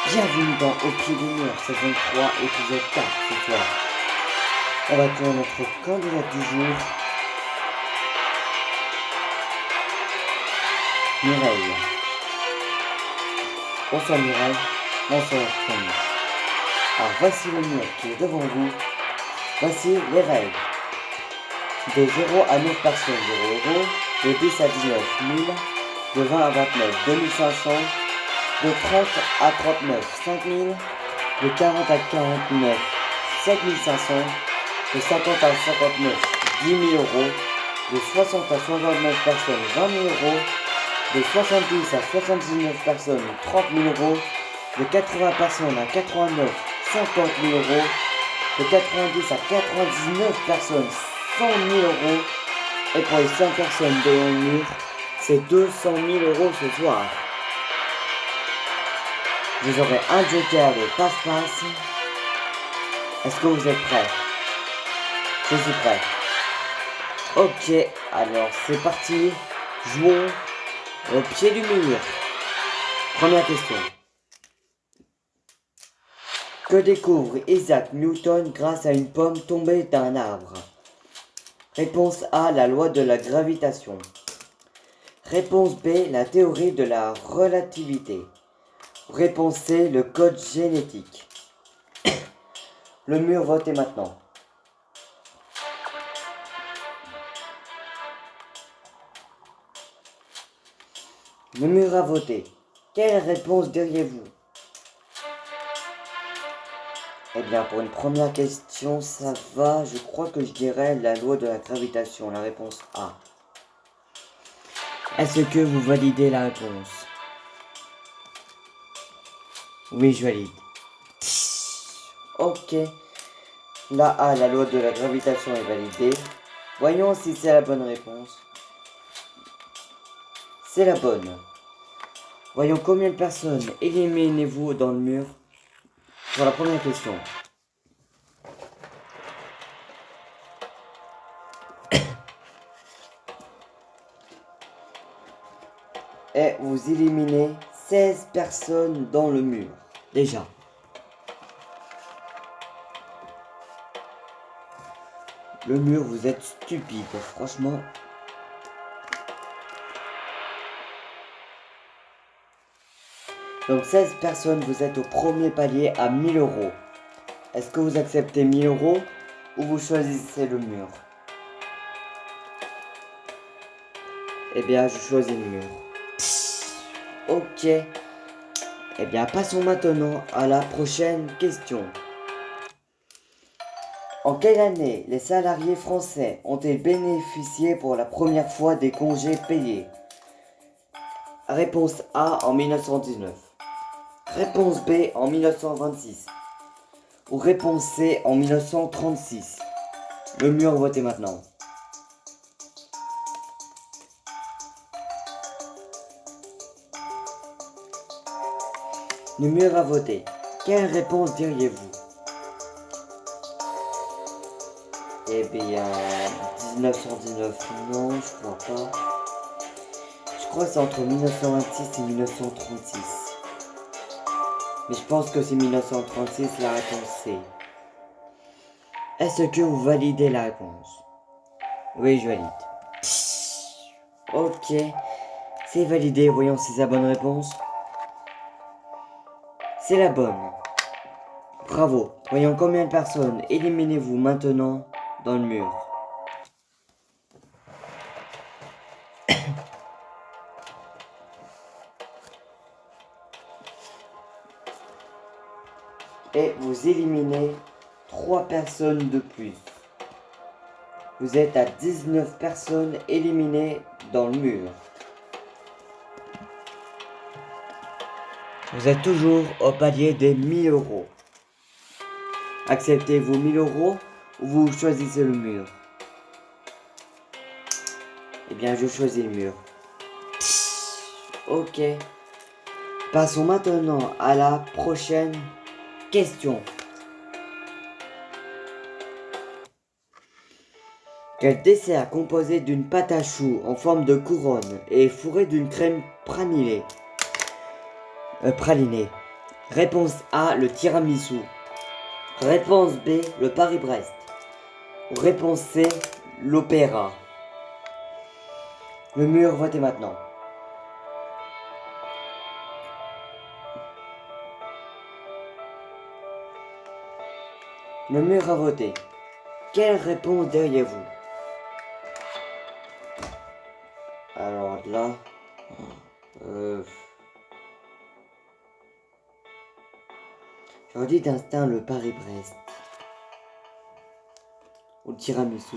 Bienvenue dans Au pied du mur, saison 3, épisode 4 ce soir. On va créer notre candidate du jour, Mireille. Bonsoir Mireille, bonsoir Camille. Alors voici le mur qui est devant vous. Voici les règles. De 0 à 9 personnes, 0 euros. De 10 à 19, 1000. De 20 à 29, 2500. De 30 à 39, 5000. De 40 à 49, 7500. De 50 à 59, 10 000 euros. De 60 à 69 personnes, 20 000 euros. De 70 à 79 personnes, 30 000 euros. De 80 personnes à 89, 50 000 euros. De 90 à 99 personnes, 100 000 euros. Et pour les 100 personnes devant le mur, c'est 200 000 euros ce soir. Vous aurez un joker de passe-passe. Est-ce que vous êtes prêts? Je suis prêt. Ok, alors c'est parti. Jouons au pied du mur. Première question. Que découvre Isaac Newton grâce à une pomme tombée d'un arbre? Réponse A, la loi de la gravitation. Réponse B, la théorie de la relativité. Réponse C, le code génétique. Le mur, votez maintenant. Le mur a voté. Quelle réponse diriez-vous? Eh bien, pour une première question, ça va. Je crois que je dirais la loi de la gravitation, la réponse A. Est-ce que vous validez la réponse? Oui, je valide. Ok. La A, la loi de la gravitation est validée. Voyons si c'est la bonne réponse. C'est la bonne. Voyons combien de personnes éliminez-vous dans le mur pour la première question. Et vous éliminez 16 personnes dans le mur. Déjà. Le mur, vous êtes stupide, franchement. Donc 16 personnes, vous êtes au premier palier à 1000 euros. Est-ce que vous acceptez 1000 euros ou vous choisissez le mur? Eh bien, je choisis le mur. Ok. Eh bien, passons maintenant à la prochaine question. En quelle année les salariés français ont-ils bénéficié pour la première fois des congés payés? Réponse A en 1919. Réponse B en 1926. Ou réponse C en 1936. Le mur, votez maintenant. Le mur a voté. Quelle réponse diriez-vous? Eh bien, 1919, non, je crois pas. Je crois que c'est entre 1926 et 1936. Mais je pense que c'est 1936 la réponse C. Est-ce que vous validez la réponse? Oui, je valide. Ok, c'est validé. Voyons si c'est la bonne réponse. C'est la bonne. Bravo. Voyons combien de personnes éliminez-vous maintenant dans le mur. Et vous éliminez 3 personnes de plus. Vous êtes à 19 personnes éliminées dans le mur. Vous êtes toujours au palier des 1000 euros. Acceptez-vous 1000 euros ou vous choisissez le mur? Eh bien, je choisis le mur. Ok. Passons maintenant à la prochaine question. Quel dessert composé d'une pâte à choux en forme de couronne et fourré d'une crème pralinée Réponse A, le tiramisu. Réponse B, le Paris-Brest. Réponse C, l'opéra. Le mur, votez maintenant. Le mur a voté. Quelle réponse diriez-vous? Alors là... j'aurais dit d'instinct le Paris-Brest. Ou le tiramisu.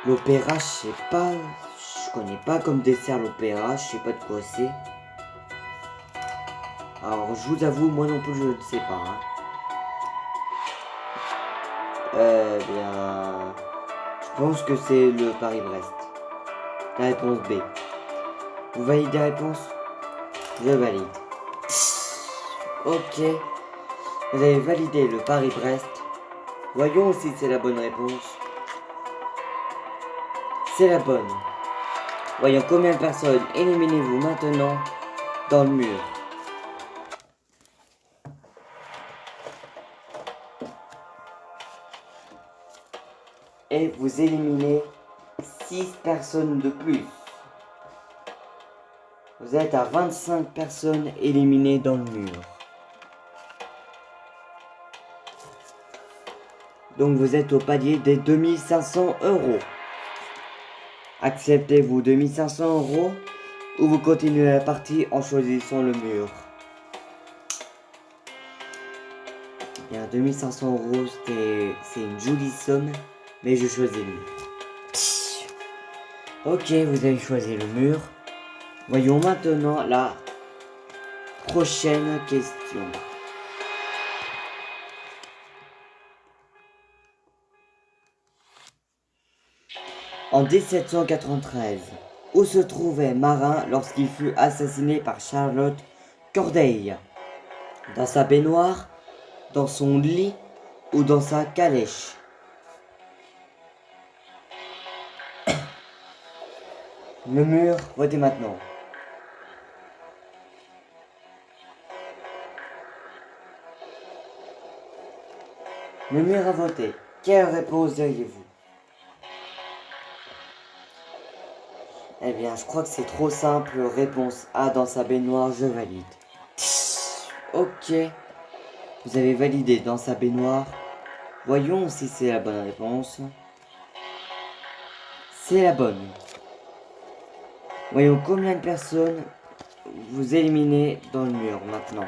L'opéra, je sais pas... je connais pas comme dessert l'opéra, je sais pas de quoi c'est. Alors je vous avoue, moi non plus je ne sais pas. Hein. Bien... je pense que c'est le Paris-Brest. La réponse B. Vous validez la réponse? Je valide. Ok. Vous avez validé le Paris-Brest. Voyons si c'est la bonne réponse. C'est la bonne. Voyons combien de personnes éliminez-vous maintenant dans le mur. Et vous éliminez 6 personnes de plus. Vous êtes à 25 personnes éliminées dans le mur. Donc vous êtes au palier des 2500 €. Acceptez-vous 2500 € ou vous continuez la partie en choisissant le mur? Bien, 2500 €, c'est une jolie somme, mais je choisis le mur. Ok, vous avez choisi le mur. Voyons maintenant la prochaine question. En 1793, où se trouvait Marin lorsqu'il fut assassiné par Charlotte Corday? Dans sa baignoire, dans son lit ou dans sa calèche? Le mur, votez maintenant. Le mur a voté. Quelle réponse diriez-vous? Eh bien, je crois que c'est trop simple. Réponse A, dans sa baignoire, je valide. Ok. Vous avez validé dans sa baignoire. Voyons si c'est la bonne réponse. C'est la bonne. Voyons combien de personnes vous éliminez dans le mur maintenant.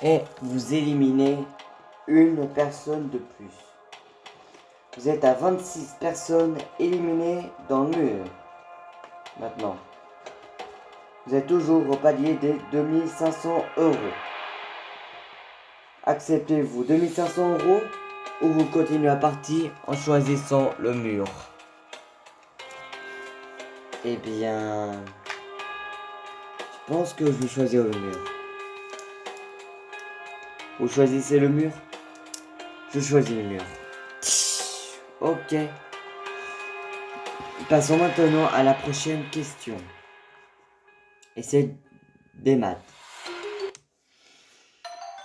Et vous éliminez une personne de plus. Vous êtes à 26 personnes éliminées dans le mur. Maintenant. Vous êtes toujours au palier des 2500 €. Acceptez-vous 2500 € ou vous continuez la partie en choisissant le mur? Eh bien... je pense que je vais choisir le mur. Vous choisissez le mur? Je choisis le mur. Ok. Passons maintenant à la prochaine question. Et c'est des maths.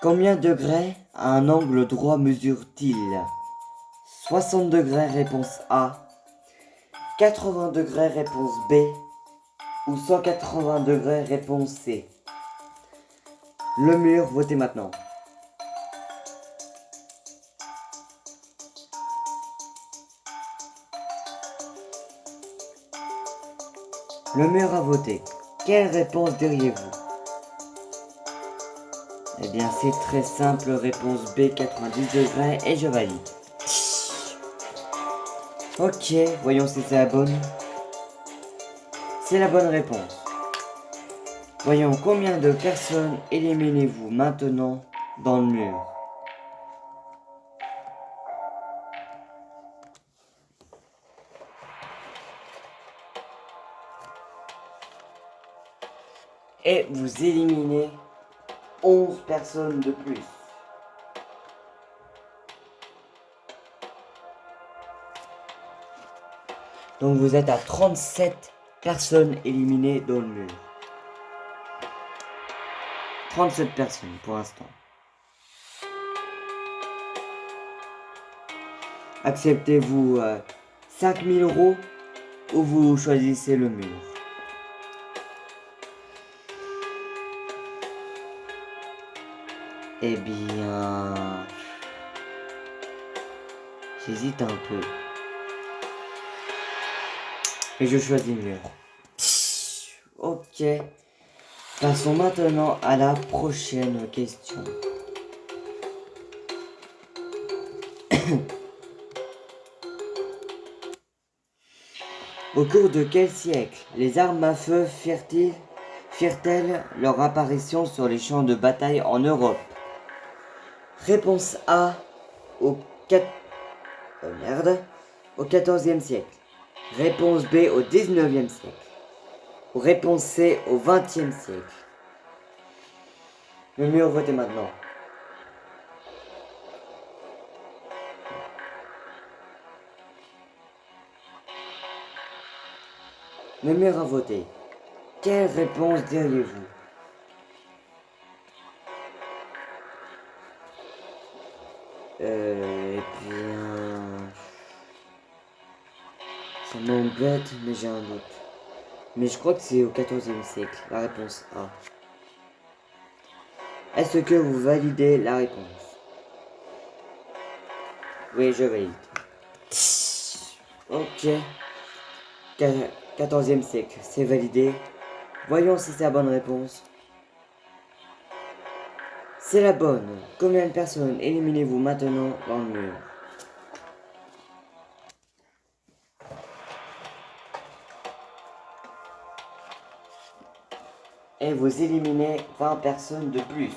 Combien de degrés à un angle droit mesure-t-il? 60 degrés réponse A, 80 degrés réponse B ou 180 degrés réponse C? Le mur, votez maintenant. Le mur a voté. Quelle réponse diriez-vous? Eh bien, c'est très simple. Réponse B, 90 degrés et je valide. Ok, voyons si c'est la bonne. C'est la bonne réponse. Voyons combien de personnes éliminez-vous maintenant dans le mur. Et vous éliminez 11 personnes de plus. Donc vous êtes à 37 personnes éliminées dans le mur. 37 personnes pour l'instant. Acceptez-vous 5000 € ou vous choisissez le mur? Eh bien... J'hésite un peu. Et je choisis le mur. Ok. Passons maintenant à la prochaine question. Au cours de quel siècle les armes à feu firent-elles leur apparition sur les champs de bataille en Europe? Réponse A au 14e siècle. Réponse B au 19e siècle. Ou réponse C au 20e siècle. Le mur, votez maintenant. Le mur a voté. Quelle réponse diriez-vous? Eh bien... Ça m'embête, mais j'ai un doute. Mais je crois que c'est au 14e siècle, la réponse A. Est-ce que vous validez la réponse? Oui, je valide. Ok. 14e siècle, c'est validé. Voyons si c'est la bonne réponse. C'est la bonne. Combien de personnes éliminez-vous maintenant dans le mur? Et vous éliminez 20 personnes de plus.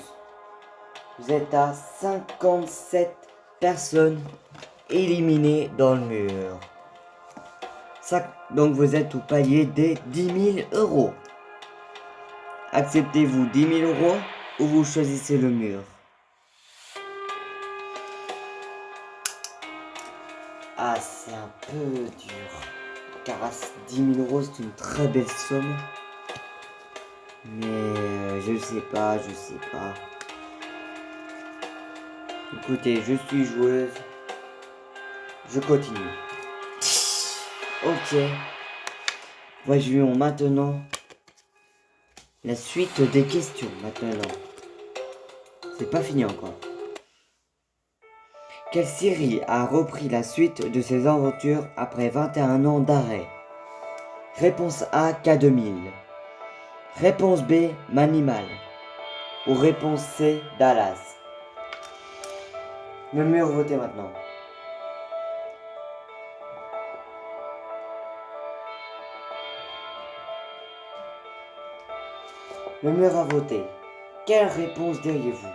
Vous êtes à 57 personnes éliminées dans le mur. Donc vous êtes au palier des 10 000 €. Acceptez-vous 10 000 € ou vous choisissez le mur? Ah, c'est un peu dur. Car 10 000 € c'est une très belle somme. Mais je sais pas. Écoutez, je suis joueuse. Je continue. Ok. Voyons maintenant la suite des questions maintenant. C'est pas fini encore. Quelle série a repris la suite de ses aventures après 21 ans d'arrêt? Réponse A, K2000. Réponse B, Manimal. Ou réponse C, Dallas. Le mur, votez maintenant. Le mur a voté. Quelle réponse diriez-vous?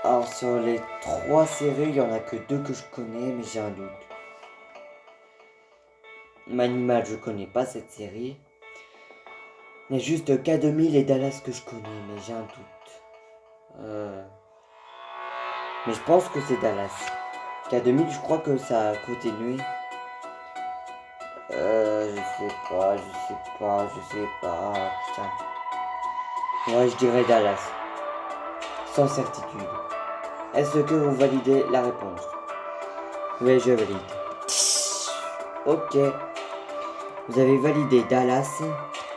Alors sur les 3 séries, il n'y en a que 2 que je connais, mais j'ai un doute. Manimal, je connais pas cette série. Il y a juste K2000 et Dallas que je connais, mais j'ai un doute. Mais je pense que c'est Dallas. K2000, je crois que ça a continué. Je sais pas. Putain. Ouais, je dirais Dallas. Sans certitude. Est-ce que vous validez la réponse? Oui, je valide. Ok. Vous avez validé Dallas.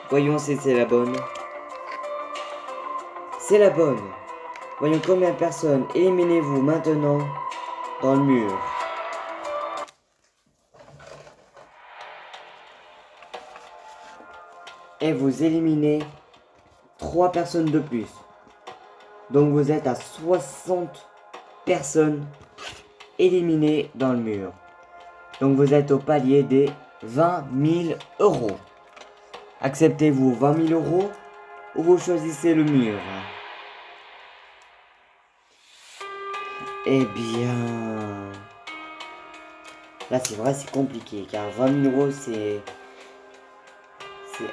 Voyons si c'est la bonne. C'est la bonne. Voyons combien de personnes éliminez-vous maintenant dans le mur. Et vous éliminez 3 personnes de plus. Donc vous êtes à 60 personnes éliminées dans le mur. Donc vous êtes au palier des 20 000 €. Acceptez-vous 20 000 € ou vous choisissez le mur? Eh bien... Là c'est vrai, c'est compliqué car 20 000 € c'est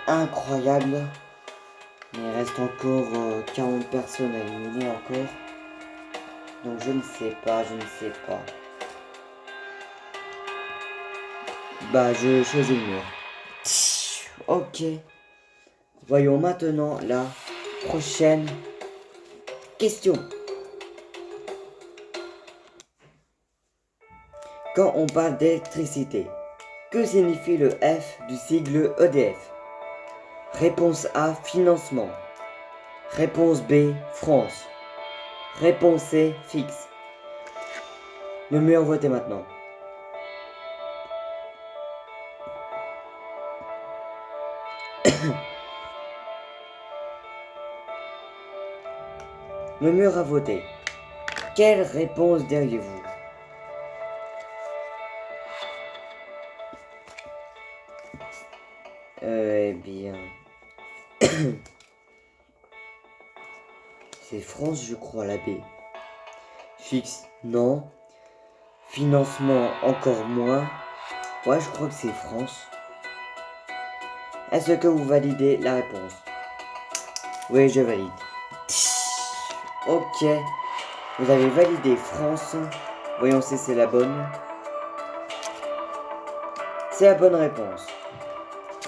incroyable. Mais il reste encore 40 personnes à éliminer encore. Donc je ne sais pas. Bah, je choisis le mur. Ok. Voyons maintenant la prochaine question. Quand on parle d'électricité, que signifie le F du sigle EDF? Réponse A, financement. Réponse B, France. Réponse C, fixe. Le mur, votez maintenant. Le mur a voté. Quelle réponse diriez-vous? Eh bien... C'est France, je crois, la B. Fixe, non. Financement, encore moins. Ouais, je crois que c'est France. Est-ce que vous validez la réponse? Oui, je valide. Ok. Vous avez validé France. Voyons si c'est la bonne. C'est la bonne réponse.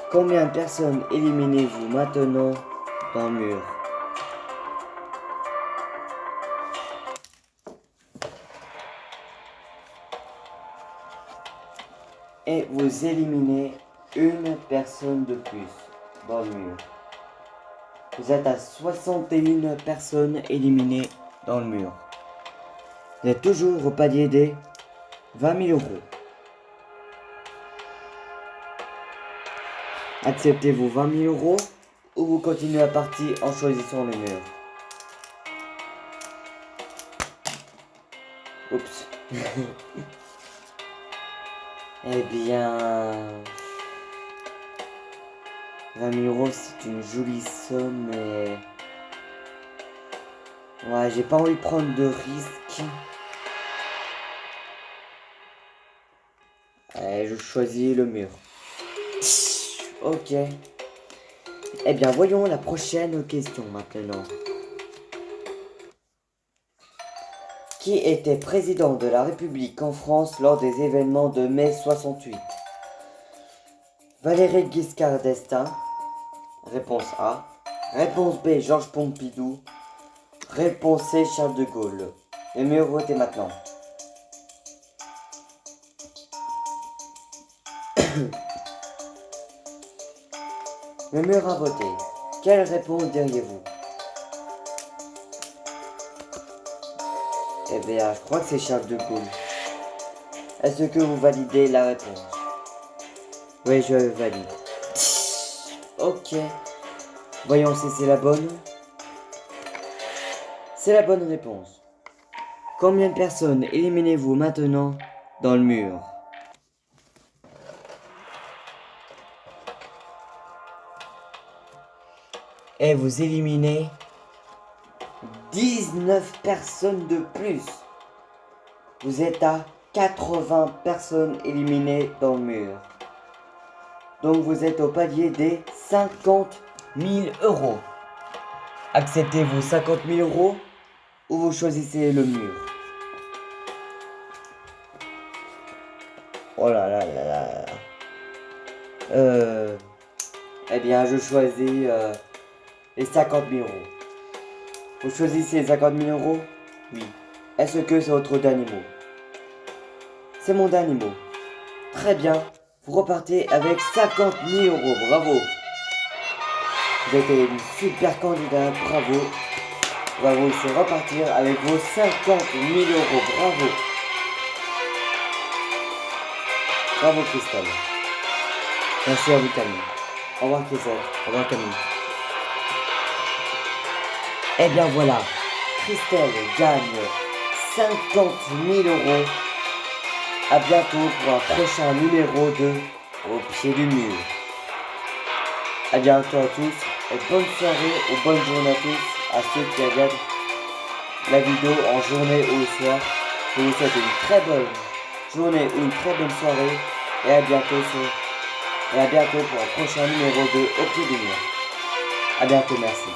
Combien de personnes éliminez-vous maintenant dans le mur? Et vous éliminez une personne de plus dans le mur. Vous êtes à 61 personnes éliminées dans le mur. Vous êtes toujours au palier des 20 000 euros. Acceptez-vous 20 000 euros ou vous continuez la partie en choisissant le mur? Oups. Eh bien... 20 000 euros, c'est une jolie somme, mais... Ouais, j'ai pas envie de prendre de risques. Allez, je choisis le mur. Ok. Eh bien, voyons la prochaine question maintenant. Qui était président de la République en France lors des événements de mai 68? Valéry Giscard d'Estaing. Réponse A. Réponse B, Georges Pompidou. Réponse C, Charles de Gaulle. Le mur, votez maintenant. Le mur a voté. Quelle réponse diriez-vous? Eh bien, je crois que c'est Charles de Gaulle. Est-ce que vous validez la réponse? Oui, je valide. Ok. Voyons si c'est la bonne. C'est la bonne réponse. Combien de personnes éliminez-vous maintenant dans le mur? Et vous éliminez 19 personnes de plus. Vous êtes à 80 personnes éliminées dans le mur. Donc vous êtes au palier des 50 000 euros. Acceptez-vous 50 000 euros ou vous choisissez le mur? Oh là là là là. Eh bien, je choisis les 50 000 euros. Vous choisissez les 50 000 euros? Oui. Est-ce que c'est votre dernier mot? C'est mon dernier mot. Très bien. Vous repartez avec 50 000 euros. Bravo. Vous êtes une super candidate. Bravo. On va vous laisser repartir avec vos 50 000 euros. Bravo. Bravo Christelle. Merci à vous Camille. Au revoir Christelle. Au revoir Camille. Et bien voilà. Christelle gagne 50 000 euros. A bientôt pour un prochain numéro de Au pied du mur. A bientôt à tous et bonne soirée ou bonne journée à tous, à ceux qui regardent la vidéo en journée ou le soir. Je vous souhaite une très bonne journée ou une très bonne soirée et à bientôt pour un prochain numéro de Au pied du mur. A bientôt, merci.